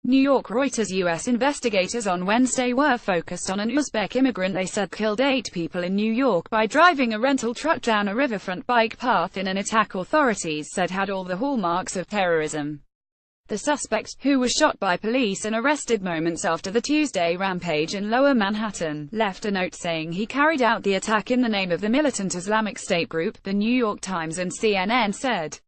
New York. Reuters. U.S. investigators on Wednesday were focused on an Uzbek immigrant they said killed 8 people in New York by driving a rental truck down a riverfront bike path in an attack authorities said had all the hallmarks of terrorism. The suspect, who was shot by police and arrested moments after the Tuesday rampage in Lower Manhattan, left a note saying he carried out the attack in the name of the militant Islamic State group, The New York Times and CNN said.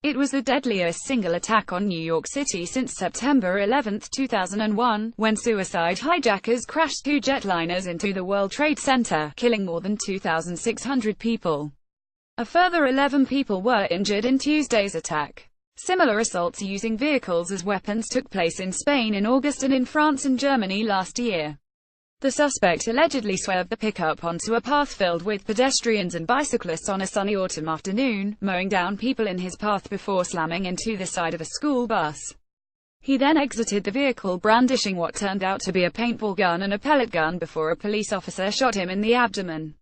It was the deadliest single attack on New York City since September 11, 2001, when suicide hijackers crashed 2 jetliners into the World Trade Center, killing more than 2,600 people. A further 11 people were injured in Tuesday's attack. Similar assaults using vehicles as weapons took place in Spain in August and in France and Germany last year. The suspect allegedly swerved the pickup onto a path filled with pedestrians and bicyclists on a sunny autumn afternoon, mowing down people in his path before slamming into the side of a school bus. He then exited the vehicle brandishing what turned out to be a paintball gun and a pellet gun before a police officer shot him in the abdomen.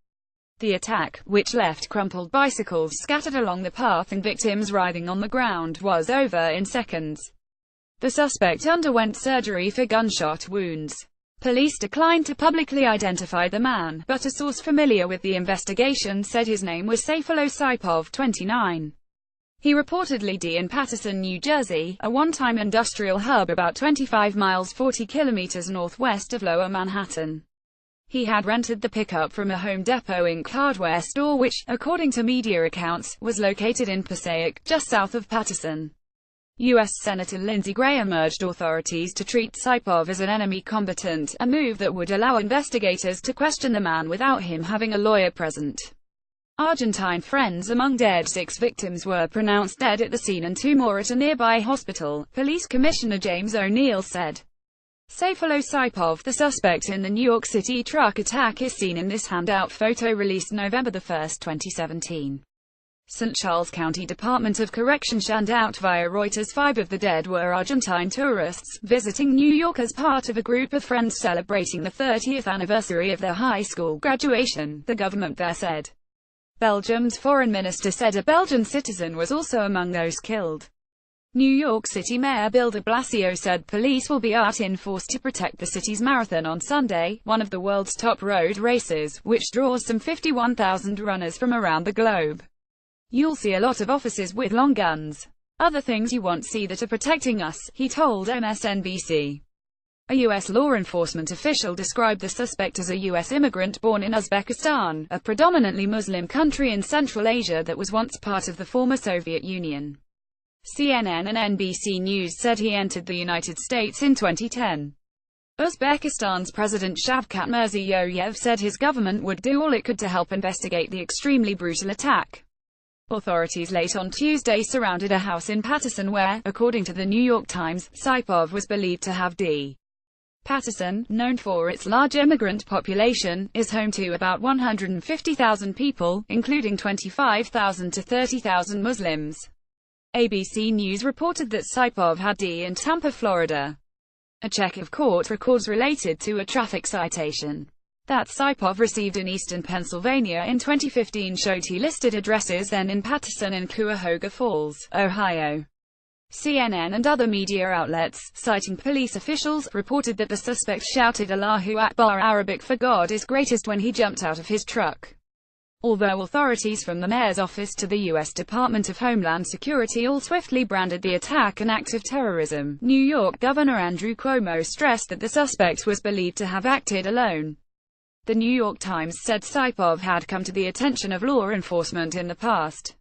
The attack, which left crumpled bicycles scattered along the path and victims writhing on the ground, was over in seconds. The suspect underwent surgery for gunshot wounds. Police declined to publicly identify the man, but a source familiar with the investigation said his name was Sayfullo Saipov, 29. He reportedly died in Paterson, New Jersey, a one-time industrial hub about 25 miles 40 kilometers northwest of Lower Manhattan. He had rented the pickup from a Home Depot Inc. hardware store which, according to media accounts, was located in Passaic, just south of Paterson. U.S. Senator Lindsey Graham urged authorities to treat Saipov as an enemy combatant, a move that would allow investigators to question the man without him having a lawyer present. Argentine friends among dead 6 victims were pronounced dead at the scene and 2 more at a nearby hospital, Police Commissioner James O'Neill said. Sayfullo Saipov, the suspect in the New York City truck attack, is seen in this handout photo released November 1, 2017. St. Charles County Department of Corrections found out via Reuters 5 of the dead were Argentine tourists, visiting New York as part of a group of friends celebrating the 30th anniversary of their high school graduation, the government there said. Belgium's foreign minister said a Belgian citizen was also among those killed. New York City Mayor Bill de Blasio said police will be out in force to protect the city's marathon on Sunday, one of the world's top road races, which draws some 51,000 runners from around the globe. You'll see a lot of officers with long guns. Other things you won't see that are protecting us, he told MSNBC. A U.S. law enforcement official described the suspect as a U.S. immigrant born in Uzbekistan, a predominantly Muslim country in Central Asia that was once part of the former Soviet Union. CNN and NBC News said he entered the United States in 2010. Uzbekistan's President Shavkat Mirziyoyev said his government would do all it could to help investigate the extremely brutal attack. Authorities late on Tuesday surrounded a house in Paterson where, according to the New York Times, Saipov was believed to have died. Paterson, known for its large immigrant population, is home to about 150,000 people, including 25,000 to 30,000 Muslims. ABC News reported that Saipov had died in Tampa, Florida. A check of court records related to a traffic citation that Saipov received in eastern Pennsylvania in 2015 showed he listed addresses then in Paterson and Cuyahoga Falls, Ohio. CNN and other media outlets, citing police officials, reported that the suspect shouted Allahu Akbar, Arabic for God is greatest, when he jumped out of his truck. Although authorities from the mayor's office to the U.S. Department of Homeland Security all swiftly branded the attack an act of terrorism, New York Governor Andrew Cuomo stressed that the suspect was believed to have acted alone. The New York Times said Saipov had come to the attention of law enforcement in the past.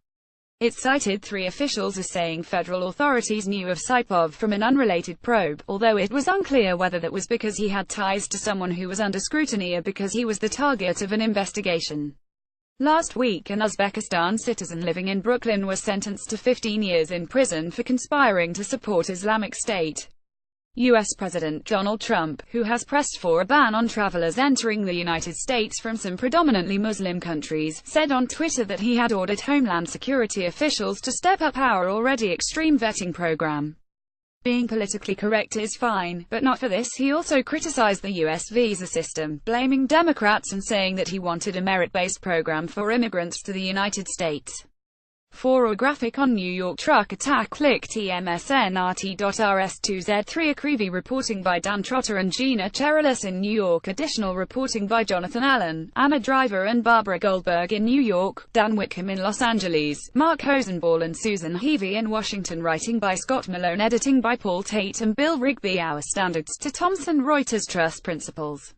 It cited 3 officials as saying federal authorities knew of Saipov from an unrelated probe, although it was unclear whether that was because he had ties to someone who was under scrutiny or because he was the target of an investigation. Last week, an Uzbekistan citizen living in Brooklyn was sentenced to 15 years in prison for conspiring to support Islamic State. U.S. President Donald Trump, who has pressed for a ban on travelers entering the United States from some predominantly Muslim countries, said on Twitter that he had ordered Homeland Security officials to step up our already extreme vetting program. Being politically correct is fine, but not for this. He also criticized the U.S. visa system, blaming Democrats and saying that he wanted a merit-based program for immigrants to the United States. For a graphic on New York truck attack, click tmsnrt.rs2z3. Akrivi reporting by Dan Trotter and Gina Cherelis in New York. Additional reporting by Jonathan Allen, Anna Driver and Barbara Goldberg in New York, Dan Wickham in Los Angeles, Mark Hosenball and Susan Heavey in Washington. Writing by Scott Malone. Editing by Paul Tate and Bill Rigby. Our standards to Thomson Reuters Trust Principles.